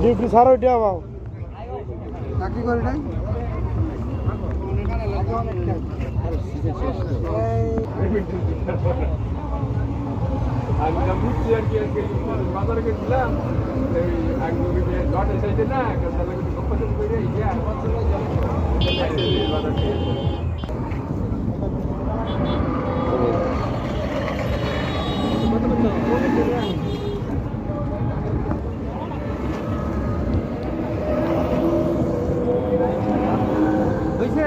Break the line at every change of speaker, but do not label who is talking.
duty ছাড়ো এটা বাবু
চাকরি করে নাই
আমি না বুঝছি আর কি আজকে বাজারে গেছিলাম এই আঙ্গুরি যে ঘাটের সাইডে না কাঁচালা কিছু কম্পাসন করে ইয়া বাজার থেকে হইছে